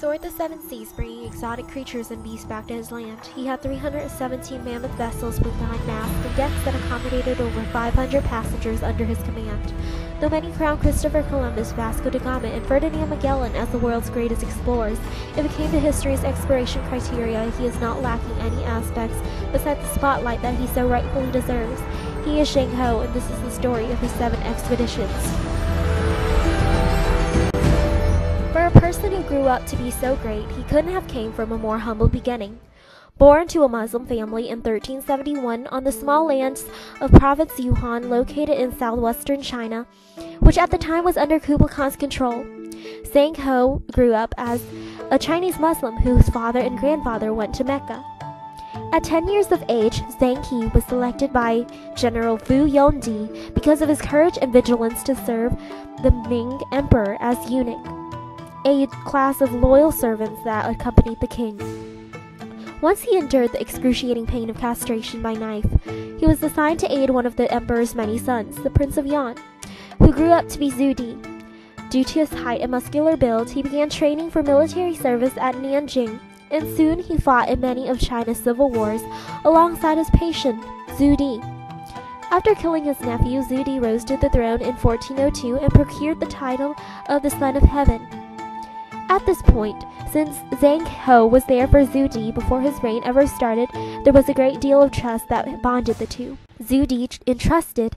soared the seven seas, bringing exotic creatures and beasts back to his land. He had 317 mammoth vessels with 9 masts and decks that accommodated over 500 passengers under his command. Though many crowned Christopher Columbus, Vasco da Gama, and Ferdinand Magellan as the world's greatest explorers, if it came to history's exploration criteria, he is not lacking any aspects besides the spotlight that he so rightfully deserves. He is Zheng, and this is the story of his 7 expeditions. For a person who grew up to be so great, he couldn't have came from a more humble beginning. Born to a Muslim family in 1371 on the small lands of Province Yunnan located in southwestern China, which at the time was under Kublai Khan's control, Zheng grew up as a Chinese Muslim whose father and grandfather went to Mecca. At 10 years of age, Zheng was selected by General Fu Yongdi because of his courage and vigilance to serve the Ming Emperor as eunuch, a class of loyal servants that accompanied the king. Once he endured the excruciating pain of castration by knife, he was assigned to aid one of the emperor's many sons, the Prince of Yan, who grew up to be Zhu Di. Due to his height and muscular build, he began training for military service at Nanjing, and soon he fought in many of China's civil wars alongside his patient, Zhu Di. After killing his nephew, Zhu Di rose to the throne in 1402 and procured the title of the Son of Heaven. At this point, since Zheng was there for Zhu Di before his reign ever started, there was a great deal of trust that bonded the two. Zhu Di entrusted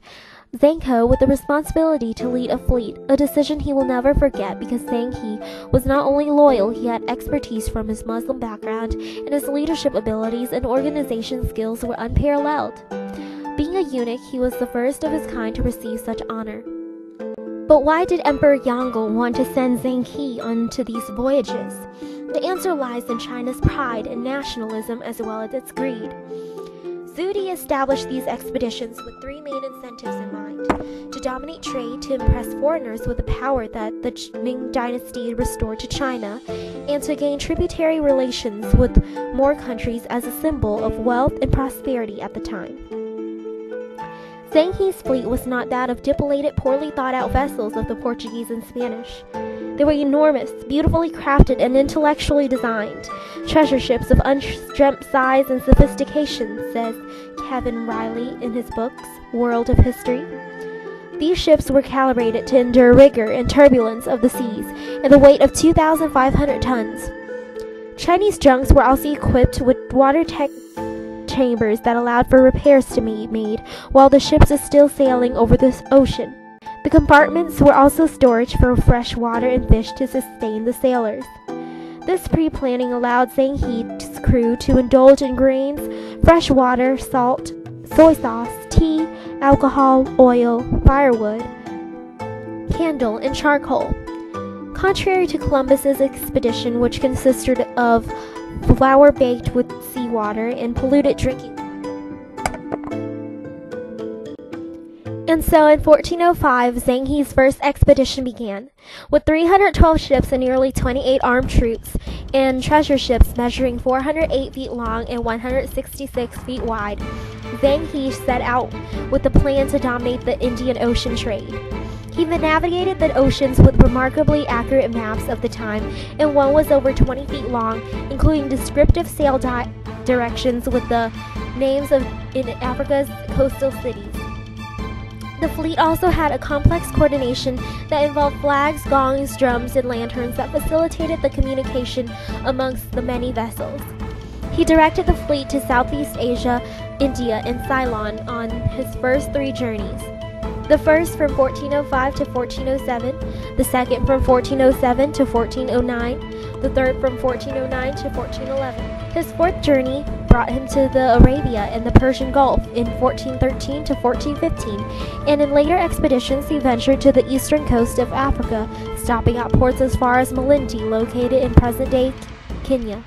Zheng with the responsibility to lead a fleet, a decision he will never forget because Zheng was not only loyal, he had expertise from his Muslim background, and his leadership abilities and organization skills were unparalleled. Being a eunuch, he was the first of his kind to receive such honor. But why did Emperor Yongle want to send Zheng onto these voyages? The answer lies in China's pride and nationalism as well as its greed. Zhu Di established these expeditions with 3 main incentives in mind: to dominate trade, to impress foreigners with the power that the Ming dynasty restored to China, and to gain tributary relations with more countries as a symbol of wealth and prosperity at the time. Zheng's fleet was not that of dilapidated, poorly thought-out vessels of the Portuguese and Spanish. They were enormous, beautifully crafted, and intellectually designed. Treasure ships of undreamt size and sophistication, says Kevin Riley in his books, World of History. These ships were calibrated to endure rigor and turbulence of the seas, and the weight of 2,500 tons. Chinese junks were also equipped with water-tight chambers that allowed for repairs to be made while the ships are still sailing over the ocean. The compartments were also storage for fresh water and fish to sustain the sailors. This pre-planning allowed Zheng's crew to indulge in grains, fresh water, salt, soy sauce, tea, alcohol, oil, firewood, candle, and charcoal. Contrary to Columbus's expedition, which consisted of flour baked with seawater and polluted drinking water. And so in 1405, Zheng's first expedition began. With 312 ships and nearly 28 armed troops, and treasure ships measuring 408 feet long and 166 feet wide, Zheng set out with the plan to dominate the Indian Ocean trade. He navigated the oceans with remarkably accurate maps of the time, and one was over 20 feet long, including descriptive sail directions with the names of in Africa's coastal cities. The fleet also had a complex coordination that involved flags, gongs, drums, and lanterns that facilitated the communication amongst the many vessels. He directed the fleet to Southeast Asia, India, and Ceylon on his first 3 journeys. The first from 1405 to 1407, the second from 1407 to 1409, the third from 1409 to 1411. His 4th journey brought him to the Arabia and the Persian Gulf in 1413 to 1415, and in later expeditions he ventured to the eastern coast of Africa, stopping at ports as far as Malindi, located in present-day Kenya.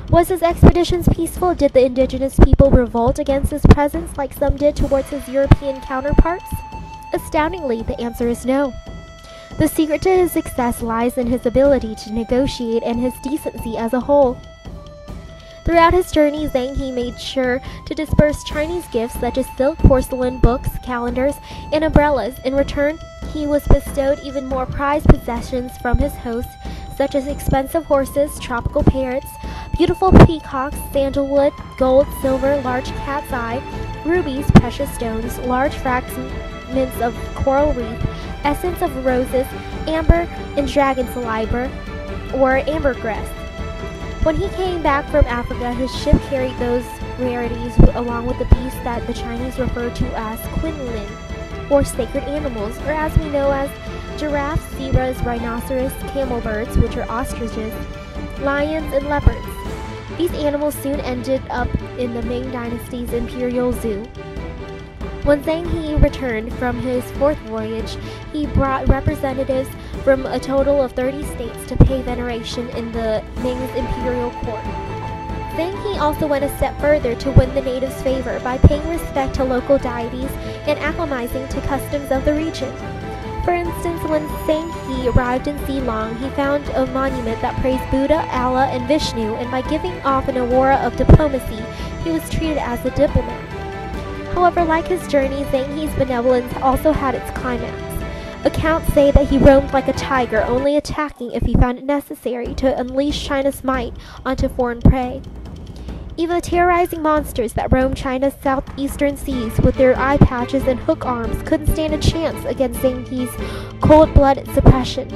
Was his expeditions peaceful? Did the indigenous people revolt against his presence like some did towards his European counterparts? Astoundingly, the answer is no. The secret to his success lies in his ability to negotiate and his decency as a whole. Throughout his journey, Zheng made sure to disperse Chinese gifts such as silk, porcelain, books, calendars, and umbrellas. In return, he was bestowed even more prized possessions from his host, such as expensive horses, tropical parrots, beautiful peacocks, sandalwood, gold, silver, large cat's eye, rubies, precious stones, large fragments of coral reef, essence of roses, amber, and dragon saliva, or ambergris. When he came back from Africa, his ship carried those rarities along with the beasts that the Chinese refer to as quinlin, or sacred animals, or as we know as giraffes, zebras, rhinoceros, camelbirds, which are ostriches, lions, and leopards. These animals soon ended up in the Ming Dynasty's imperial zoo. When Zheng He returned from his fourth voyage, he brought representatives from a total of 30 states to pay veneration in the Ming's imperial court. Zheng He also went a step further to win the natives' favor by paying respect to local deities and acclimatizing to customs of the region. For instance, when Zheng He arrived in Ceylon, he found a monument that praised Buddha, Allah, and Vishnu, and by giving off an aura of diplomacy, he was treated as a diplomat. However, like his journey, Zheng He's benevolence also had its climax. Accounts say that he roamed like a tiger, only attacking if he found it necessary to unleash China's might onto foreign prey. Even the terrorizing monsters that roamed China's southeastern seas with their eye patches and hook arms couldn't stand a chance against Zheng He's cold-blooded suppression.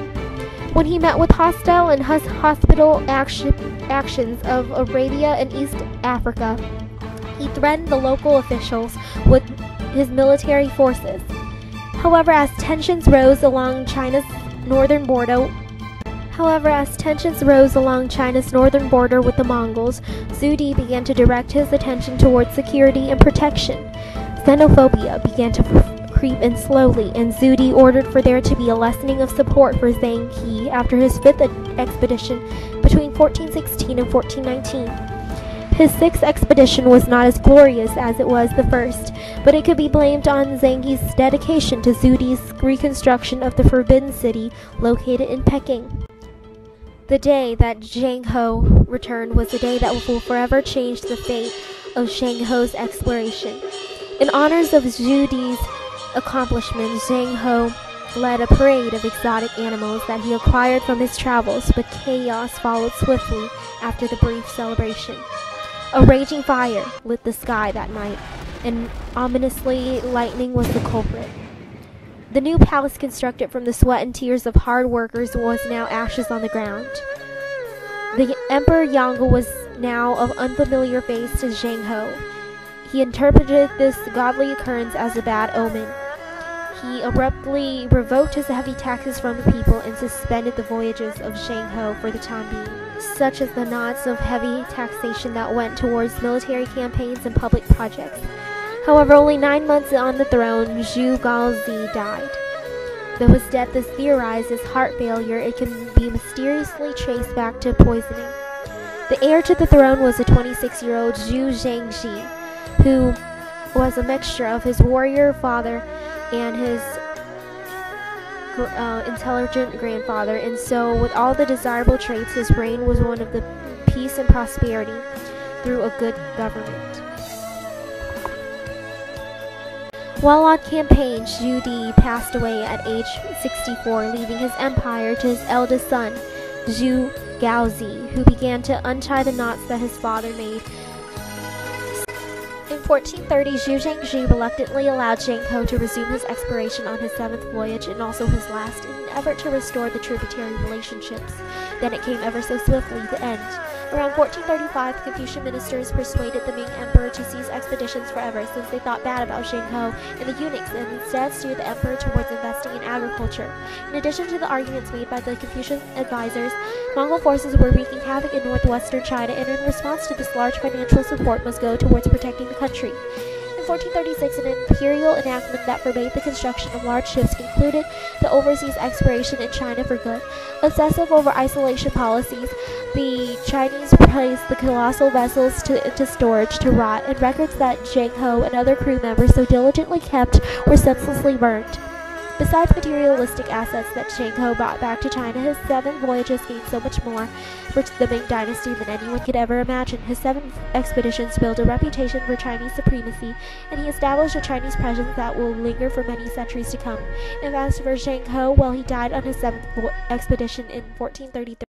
When he met with hostile and hospitable actions of Arabia and East Africa, he threatened the local officials with his military forces. However, as tensions rose along China's northern border with the Mongols, Zhu Di began to direct his attention towards security and protection. Xenophobia began to creep in slowly, and Zhu Di ordered for there to be a lessening of support for Zheng He after his fifth expedition between 1416 and 1419. His sixth expedition was not as glorious as it was the first, but it could be blamed on Zheng He's dedication to Zhu Di's reconstruction of the Forbidden City located in Peking. The day that Zheng He returned was the day that will forever change the fate of Zheng He's exploration. In honors of Zhu Di's accomplishments, Zheng He led a parade of exotic animals that he acquired from his travels, but chaos followed swiftly after the brief celebration. A raging fire lit the sky that night, and ominously lightning was the culprit. The new palace constructed from the sweat and tears of hard workers was now ashes on the ground. The Emperor Yongle was now of unfamiliar face to Zheng He. He interpreted this godly occurrence as a bad omen. He abruptly revoked his heavy taxes from the people and suspended the voyages of Zheng He for the time being, such as the knots of heavy taxation that went towards military campaigns and public projects. However, only 9 months on the throne, Zhu Gaozi died. Though his death is theorized as heart failure, it can be mysteriously traced back to poisoning. The heir to the throne was a 26-year-old Zhu Zhengji, who was a mixture of his warrior father and his intelligent grandfather, and so with all the desirable traits, his reign was one of the peace and prosperity through a good government. While on campaign, Zhu Di passed away at age 64, leaving his empire to his eldest son, Zhu Gaozi, who began to untie the knots that his father made. In 1430, Zhu Zhengji reluctantly allowed Zheng He to resume his exploration on his seventh voyage and also his last, in an effort to restore the tributary relationships. Then it came ever so swiftly, the end. Around 1435, the Confucian ministers persuaded the Ming emperor to cease expeditions forever, since they thought bad about Zheng He and the eunuchs, and instead steered the emperor towards investing in agriculture. In addition to the arguments made by the Confucian advisors, Mongol forces were wreaking havoc in northwestern China, and in response to this, large financial support must go towards protecting the country. In 1436, an imperial enactment that forbade the construction of large ships concluded the overseas exploration in China for good. Obsessive over isolation policies, the Chinese placed the colossal vessels into storage to rot, and records that Zheng He and other crew members so diligently kept were senselessly burned. Besides materialistic assets that Zheng He brought back to China, his 7 voyages gained so much more for the Ming Dynasty than anyone could ever imagine. His 7 expeditions built a reputation for Chinese supremacy, and he established a Chinese presence that will linger for many centuries to come. And as for Zheng He, well, he died on his 7th expedition in 1433.